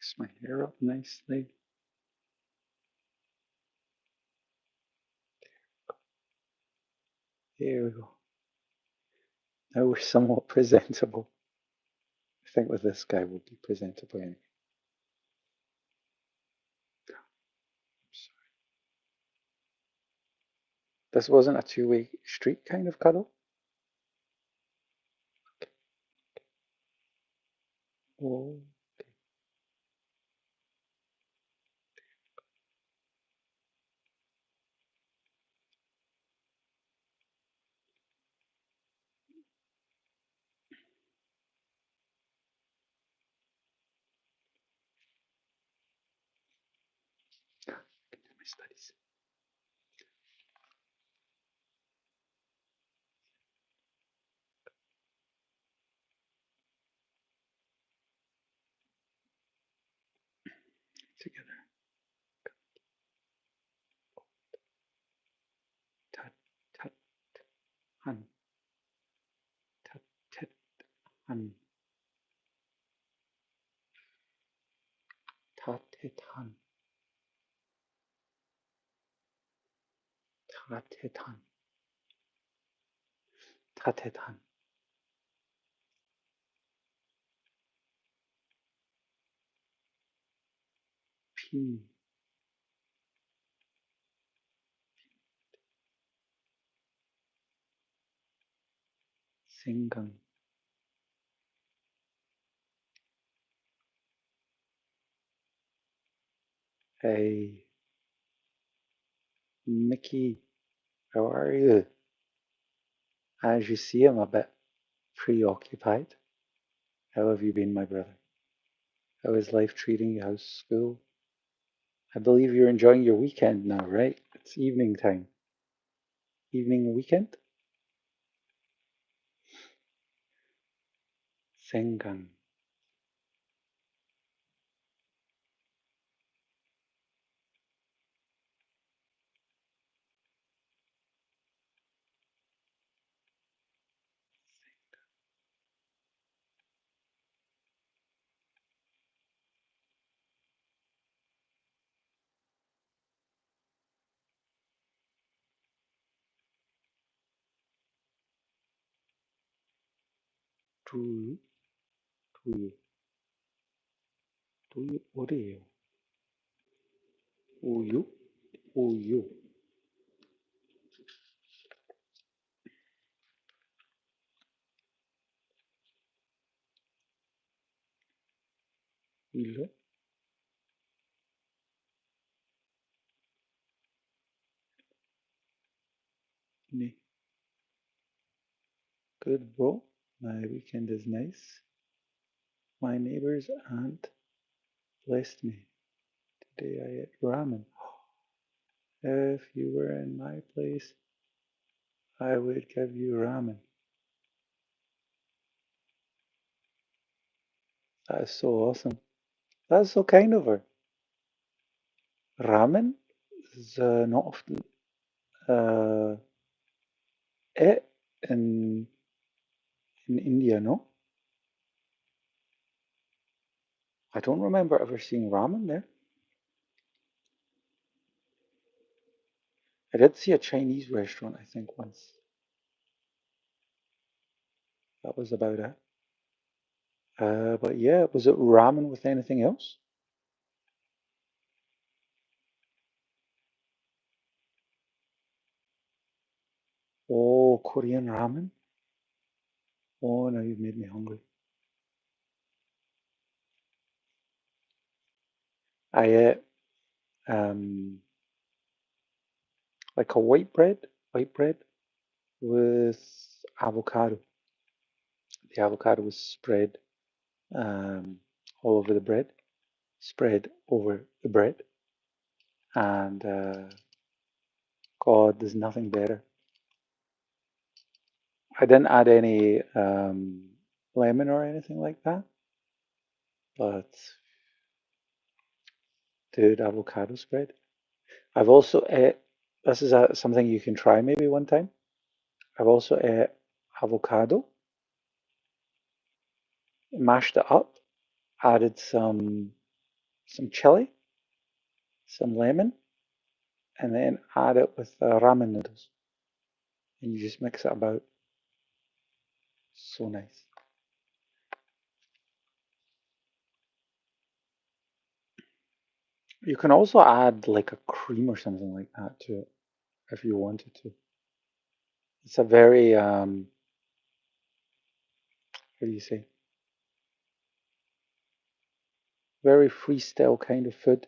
Fix my hair up nicely. There we go. Now we're somewhat presentable. I think with this guy we'll be presentable anyway. This wasn't a two-way street kind of cuddle. Oh, my studies. Together. Tut, tut, hun. Tut, tit, hun. Tut, tit, hun. Tut, tit, hun. Tut, tit, hun. P. Singam. Hey, Mickey, how are you? As you see, I'm a bit preoccupied. How have you been, my brother? How is life treating you? How's school? I believe you're enjoying your weekend now, right? It's evening time. Evening weekend? Singam. Tuyu, tuyu, tuyu, oreo. Uyu, uyu. Ilo, ne. Good, bro. My weekend is nice. My neighbor's aunt blessed me. Today I ate ramen. If you were in my place, I would give you ramen. That is so awesome. That's so kind of her. Ramen is not often uh, it in India, no? I don't remember ever seeing ramen there. I did see a Chinese restaurant, I think, once. That was about it. But yeah, was it ramen with anything else? Oh, Korean ramen? Oh, now you've made me hungry. I ate um, like a white bread with avocado. The avocado was spread um, all over the bread, spread over the bread, and God, there's nothing better. I didn't add any lemon or anything like that, but dude, avocado spread. I've also ate, this is something you can try maybe one time. I've also ate avocado, mashed it up, added some some chili, some lemon, and then add it with ramen noodles. And you just mix it about. So nice. You can also add like a cream or something like that to it if you wanted to. It's a very, what do you say? Very freestyle kind of food.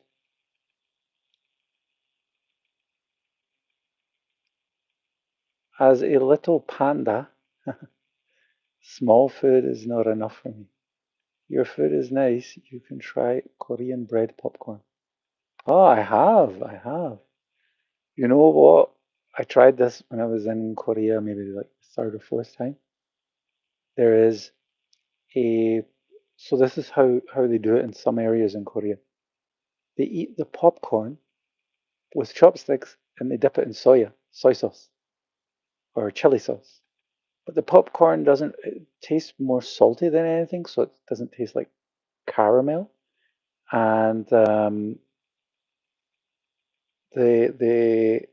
As a little panda, small food is not enough for me. Your food is nice. You can try Korean bread popcorn. Oh, I have. I have. You know what? I tried this when I was in Korea, maybe like the third or fourth time. There is a, so this is how they do it in some areas in Korea. They eat the popcorn with chopsticks and they dip it in soy sauce or chili sauce. But the popcorn doesn't, it tastes more salty than anything, so it doesn't taste like caramel. And they they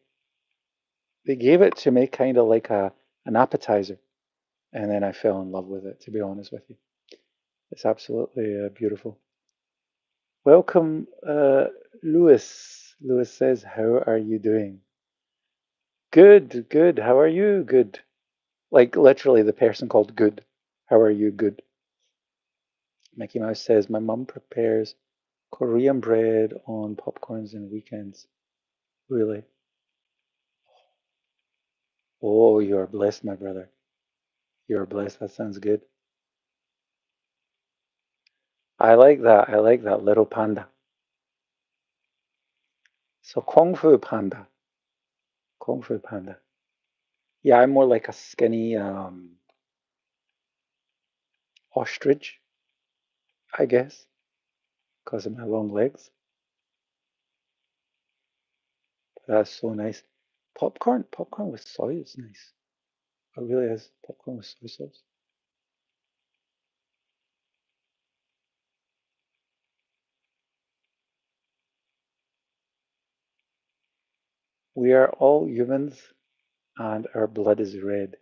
they gave it to me kind of like an appetizer, and then I fell in love with it. To be honest with you, it's absolutely beautiful. Welcome, Lewis. Lewis says, "How are you doing?" Good, good. How are you? Good. Like literally the person called Good. How are you? Good. Mickey Mouse says, "My mum prepares Korean bread on popcorns and weekends." Really? Oh, you're blessed, my brother. You're blessed. That sounds good. I like that. I like that little panda. So Kung Fu Panda. Kung Fu Panda. Yeah, I'm more like a skinny ostrich, I guess, because of my long legs. That's so nice. Popcorn with soy is nice. It really is. Popcorn with soy sauce. We are all humans and our blood is red.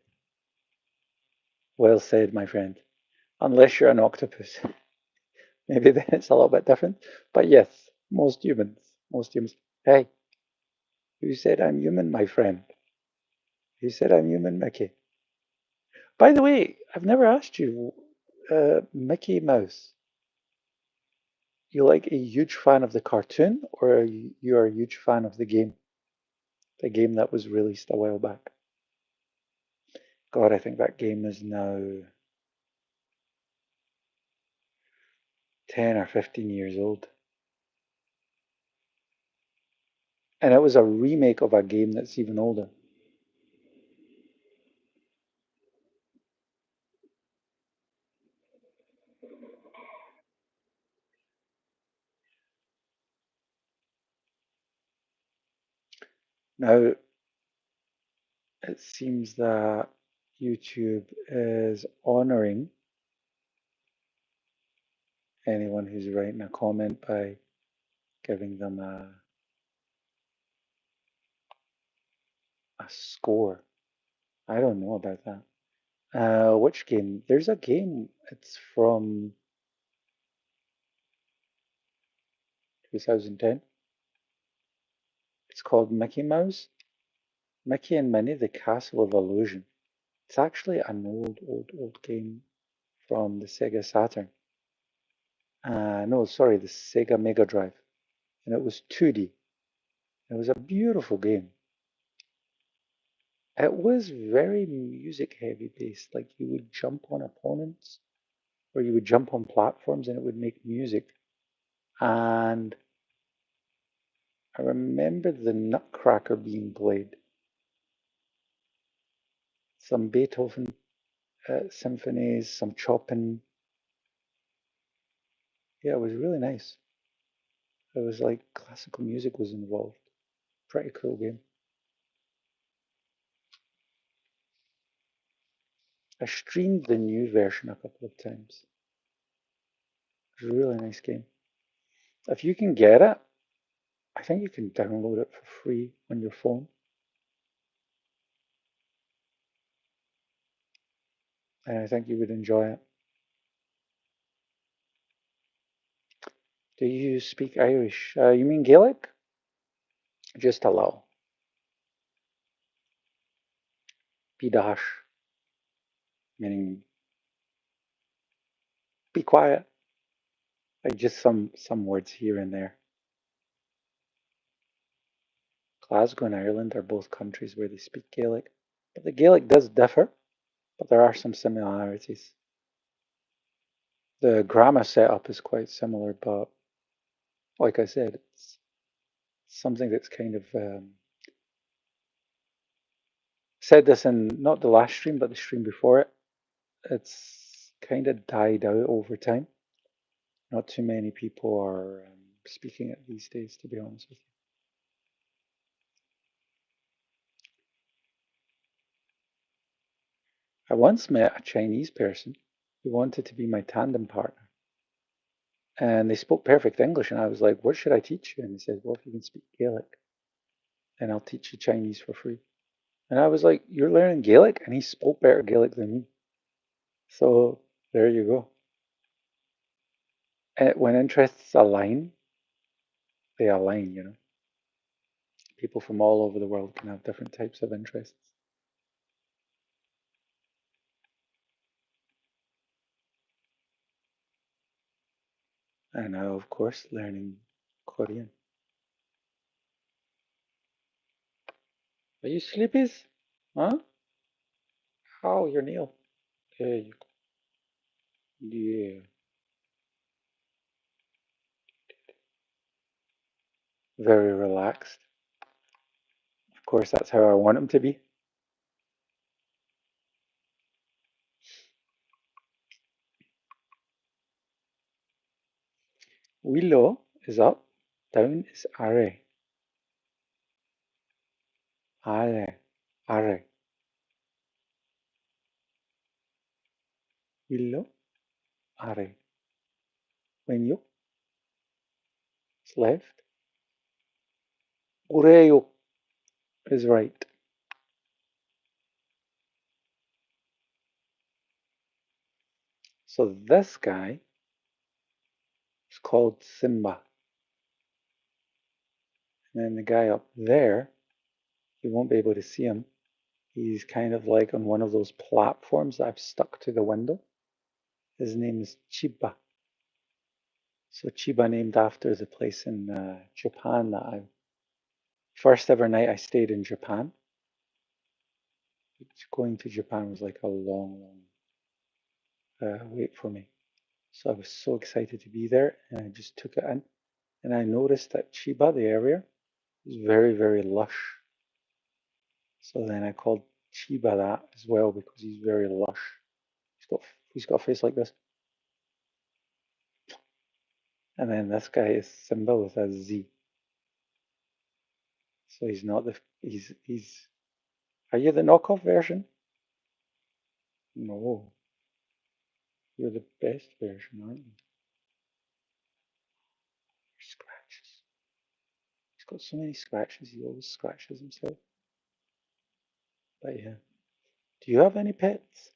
Well said, my friend. Unless you're an octopus. Maybe then it's a little bit different. But yes, most humans. Hey, who said I'm human, my friend? Who said I'm human, Mickey? By the way, I've never asked you, Mickey Mouse, you like a huge fan of the cartoon or you are a huge fan of the game that was released a while back? God, I think that game is now 10 or 15 years old. And it was a remake of a game that's even older. Now, it seems that YouTube is honoring anyone who's writing a comment by giving them a score. I don't know about that. Which game? There's a game. It's from 2010. It's called Mickey Mouse, Mickey and Minnie, The Castle of Illusion. It's actually an old game from the Sega Saturn. No, sorry, the Sega Mega Drive. And it was 2D. It was a beautiful game. It was very music heavy based. Like you would jump on opponents or you would jump on platforms and it would make music. And I remember the Nutcracker being played, some Beethoven symphonies, some Chopin. Yeah, it was really nice. It was like classical music was involved. Pretty cool game. I streamed the new version a couple of times. It was a really nice game. If you can get it, I think you can download it for free on your phone, and I think you would enjoy it. Do you speak Irish? You mean Gaelic? Just a little. Bidash, meaning be quiet. Like just some words here and there. Glasgow and Ireland are both countries where they speak Gaelic, but the Gaelic does differ, but there are some similarities. The grammar setup is quite similar, but like I said, it's something that's kind of said this in not the last stream, but the stream before it. It's kind of died out over time. Not too many people are speaking it these days, to be honest with you. I once met a Chinese person who wanted to be my tandem partner, and they spoke perfect English, and I was like, "What should I teach you?" And he said, "Well, if you can speak Gaelic, then I'll teach you Chinese for free." And I was like, "You're learning Gaelic?" And he spoke better Gaelic than me. So there you go. When interests align, they align, you know. People from all over the world can have different types of interests. And now, of course, learning Korean. Are you sleepies? Huh? How, your nail? There you go. Yeah. Very relaxed. Of course, that's how I want him to be. Willow is up. Down is are. Are. Are. Willow. Are. When you is left. Ureo is right. So this guy is called Simba. And then the guy up there, you won't be able to see him. He's kind of like on one of those platforms that I've stuck to the window. His name is Chiba. So Chiba named after the place in Japan that I first ever night I stayed in Japan. Going to Japan was like a long, long wait for me. So I was so excited to be there, and I just took it in. And I noticed that Chiba, the area, is very, very lush. So then I called Chiba that as well because he's very lush. He's got he's got a face like this. And then this guy is Simba with a Z. So he's not the he's. Are you the knockoff version? No, you're the best version, aren't you? Scratches. He's got so many scratches. He always scratches himself. But yeah. Do you have any pets?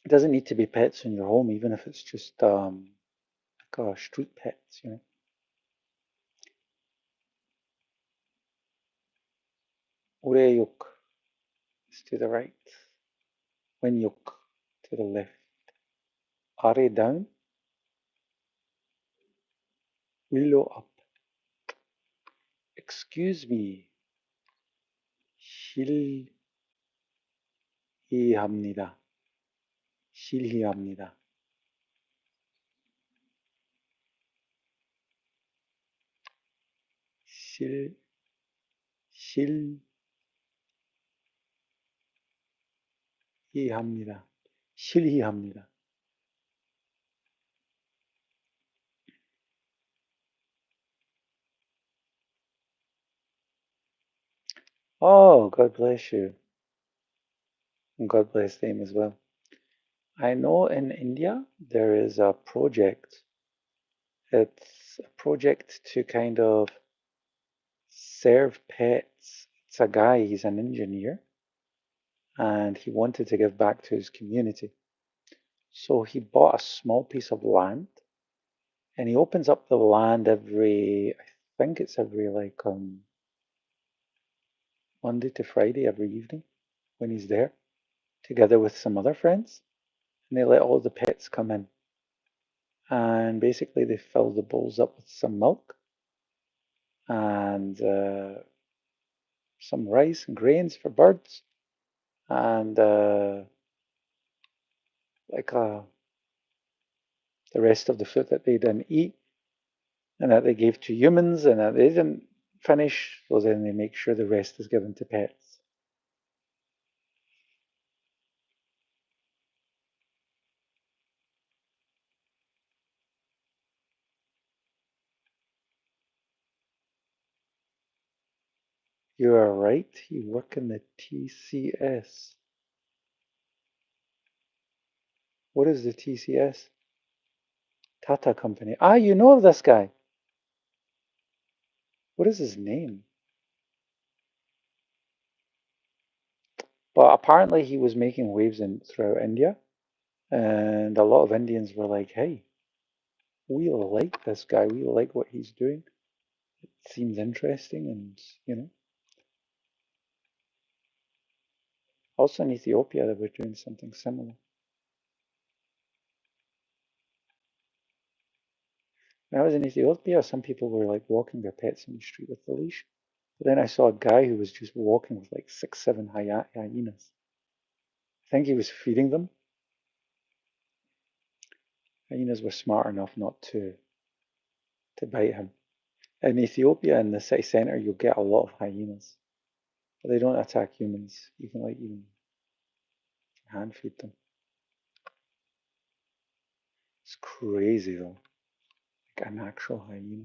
It doesn't need to be pets in your home, even if it's just like street pets, you know. Ureyuk is to the right. Wenyuk to the left. Are down. Willow up. Excuse me. 실례합니다. 실례합니다. 실, 실례합니다. 실례합니다. Oh, God bless you. And God bless them as well. I know in India there is a project. It's a project to kind of serve pets. It's a guy, he's an engineer, and he wanted to give back to his community. So he bought a small piece of land and he opens up the land I think it's every like Monday to Friday every evening when he's there, together with some other friends. And they let all the pets come in. And basically they fill the bowls up with some milk and some rice and grains for birds and like the rest of the food that they didn't eat and that they gave to humans and that they didn't finish, so then they make sure the rest is given to pets. You are right, you work in the TCS. What is the TCS? Tata Company. Ah, you know of this guy. What is his name? But apparently he was making waves throughout India, and a lot of Indians were like, hey, we like this guy, we like what he's doing. It seems interesting, and you know. Also in Ethiopia, they were doing something similar. When I was in Ethiopia, some people were like walking their pets on the street with the leash. But then I saw a guy who was just walking with like 6, 7 hyenas. I think he was feeding them. Hyenas were smart enough not to bite him. In Ethiopia, in the city center, you'll get a lot of hyenas, but they don't attack humans. You can like even hand feed them. It's crazy though, like an actual hyena.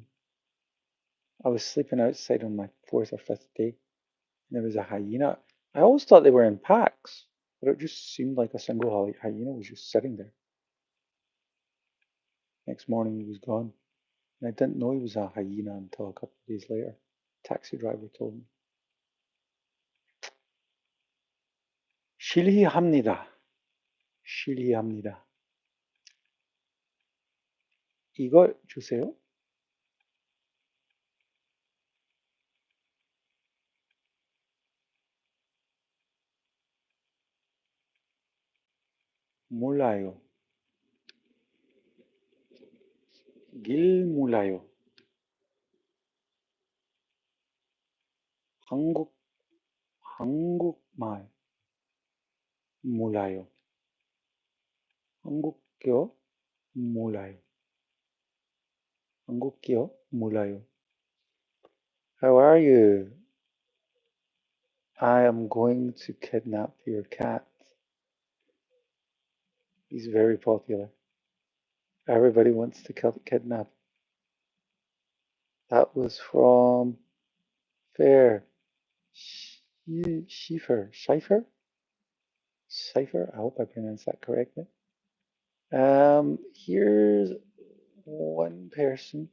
I was sleeping outside on my fourth or fifth day, and there was a hyena. I always thought they were in packs, but it just seemed like a single hyena was just sitting there. Next morning, he was gone, and I didn't know he was a hyena until a couple of days later. Taxi driver told me. 실례합니다. 실례합니다. 이거 주세요. 몰라요. 길 몰라요. 한국 한국말 몰라요. 한국어 몰라요. 한국어 몰라요. How are you? I am going to kidnap your cat. He's very popular. Everybody wants to kidnap. That was from Fair. Schiefer. Schiefer? Cipher? I hope I pronounced that correctly. Here's one person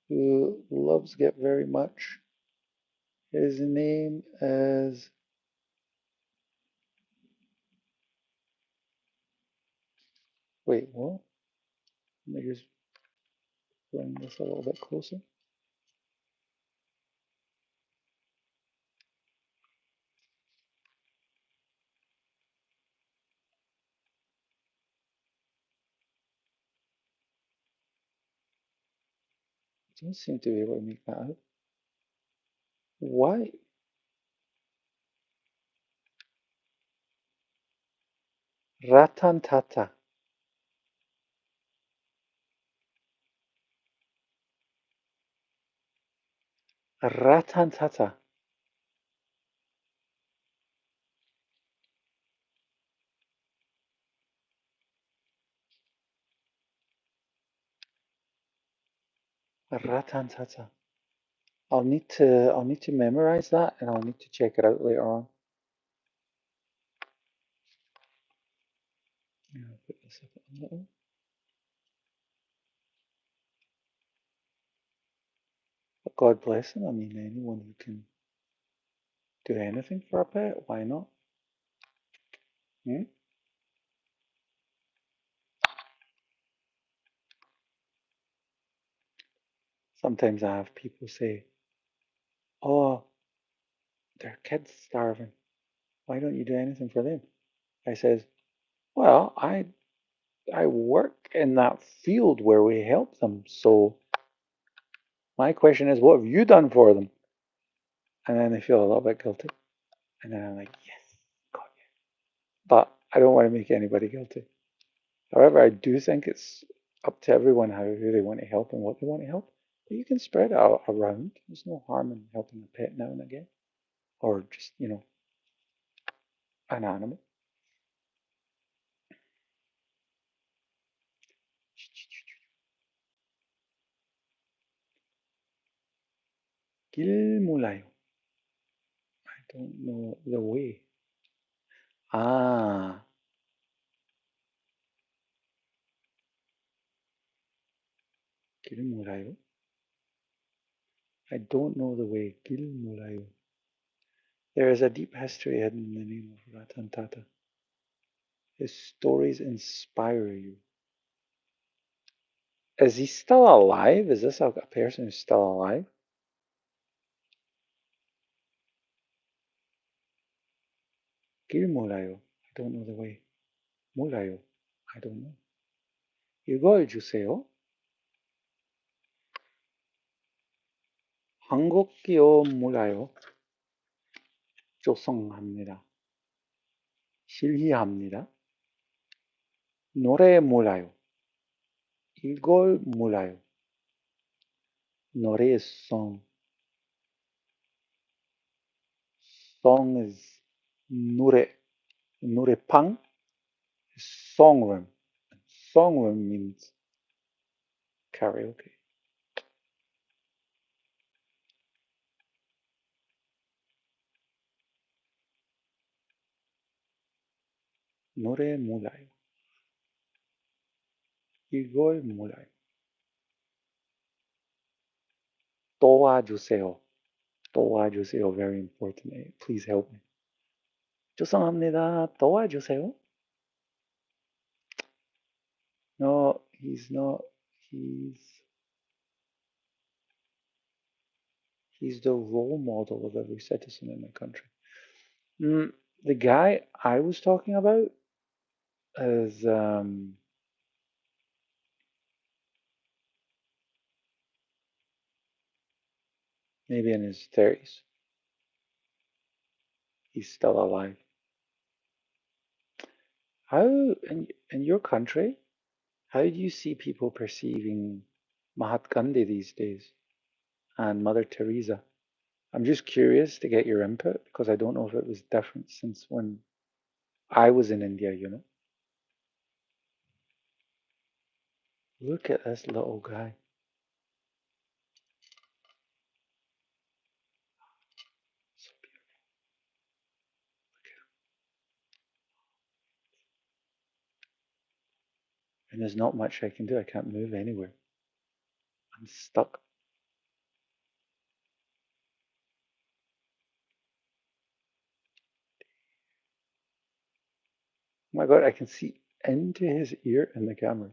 who loves Get very much. His name is. Wait, what? Let me just bring this a little bit closer. I don't seem to be able to make that out. Why? Ratan Tata. Ratan Tata. Ratan Tata. I'll need to memorize that and I'll need to check it out later on. Yeah, Uh-oh. But God bless them. I mean, anyone who can do anything for a pet, why not? Hmm? Sometimes I have people say, "Oh, their kid's starving. Why don't you do anything for them?" I says, "Well, I work in that field where we help them. So my question is, what have you done for them?" And then they feel a little bit guilty. And then I'm like, yes, God, yeah. But I don't want to make anybody guilty. However, I do think it's up to everyone how who they want to help and what they want to help. But you can spread it out around. There's no harm in helping a pet now and again, or just an animal. Gilmulayo. I don't know the way. Ah, Gilmulayo. I don't know the way. Gilmulayo. There is a deep history hidden in the name of Ratan Tata. His stories inspire you. Is he still alive? Is this a person who's still alive? Gilmulayo. I don't know the way. Mulayo. I don't know. 읽어주세요. 한국기요 몰라요. 조성합니다. 실희합니다. 노래 몰라요. 이걸 몰라요. 노래 song. Song is 노래. 노래방 is songroom. Songroom means karaoke. 노래 몰라요. 이걸 몰라요. 도와주세요. 도와주세요. Very important. Please help me. 조성합니다. 도와주세요. No, he's not. He's he's the role model of every citizen in the country. The guy I was talking about is maybe in his 30s. He's still alive. How in your country, how do you see people perceiving Mahatma Gandhi these days and Mother Teresa? I'm just curious to get your input because I don't know if it was different since when I was in India. Look at this little guy. So beautiful. And there's not much I can do. I can't move anywhere. I'm stuck. Oh my God, I can see into his ear in the camera.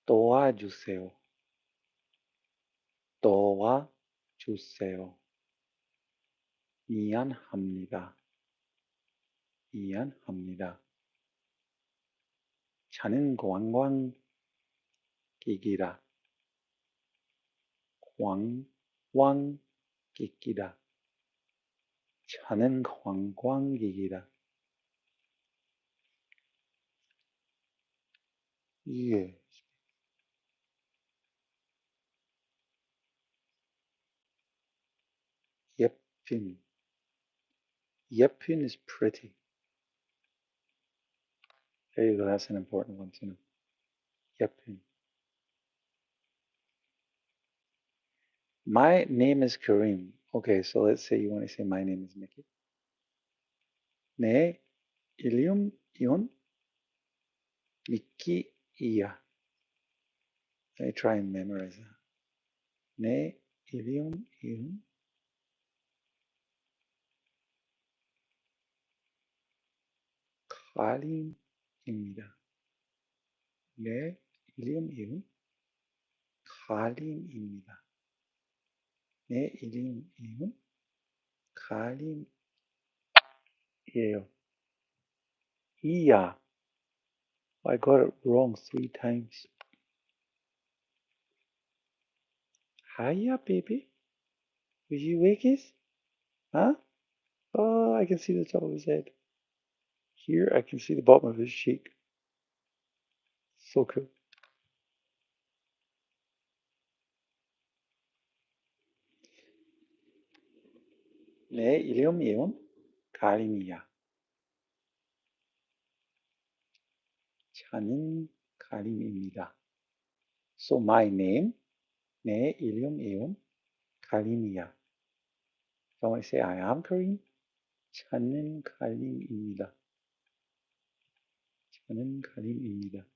도와주세요. 도와주세요. 미안합니다. 미안합니다. 차는 관광객이라. 관광객이라. 차는 관광객이라. 예. 예쁜. 예쁜 is pretty. There you go. That's an important one to know. Yep. My name is Kareem. Okay, so let's say you want to say my name is Mickey. 내 이름은 미키이야. Let me try and memorize that. 내 이름은 칼림입니다. 내 이름은 칼림입니다. 내 이름은 칼림이에요. 이야. I got it wrong 3 times. Hiya, baby. Was you wakies? Huh? Oh, I can see the top of his head. Here, I can see the bottom of his cheek. So cool. 내 이름은 가림이야. 저는 가림입니다. So my name, 내 이름은 가림이야. If I want to say I am Kareem, 저는 가림입니다. 저는 가림입니다.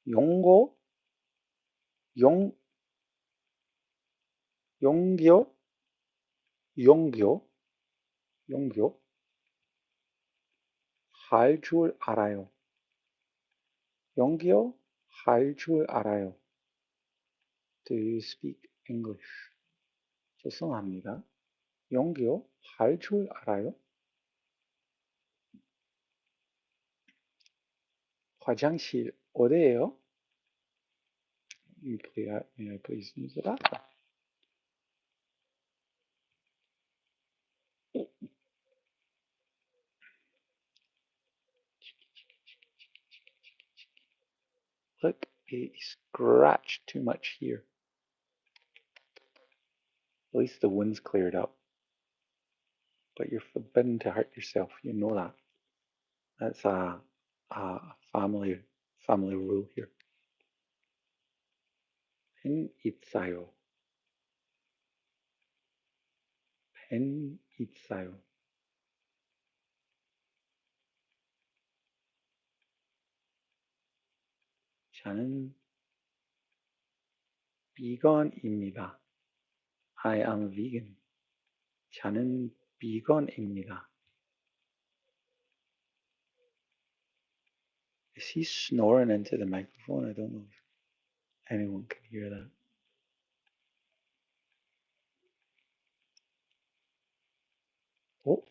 용고, 용, 용교, 용교, 용교, 할 줄 알아요. 용교, 할 줄 알아요. Do you speak English? 죄송합니다. 용교, 할 줄 알아요? 화장실 어디예요? May I please use the bathroom? Look, he scratched too much here. At least the wind's cleared up. But you're forbidden to hurt yourself. You know that. That's a family rule here. 펜 있어요. 펜 있어요. 저는 비건입니다. I am vegan. 저는 비건입니다. Is he snoring into the microphone? I don't know if anyone can hear that. Oh,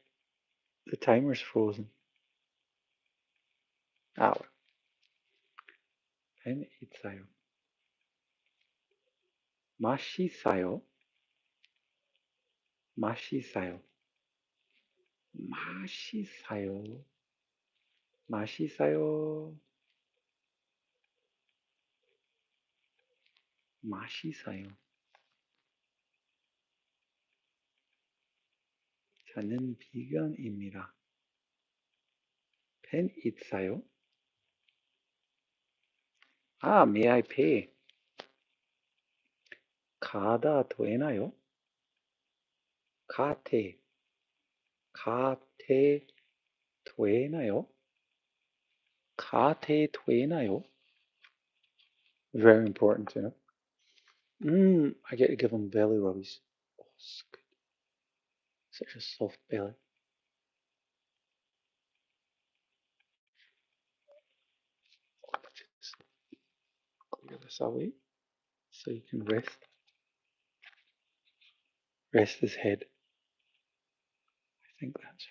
the timer's frozen. Ah, 펜 있어요. 맛있어요. 맛있어요. 맛있어요. 맛있어요. 맛있어요. 저는 비건입니다. 펜 있어요? 아, may I pay? 가다 되나요? 가태. 가태 되나요? 가태 되나요? Very important to know. I get to give him belly rubbies. Oh, it's good. Such a soft belly. Just clear this away so you can rest his head. I think that's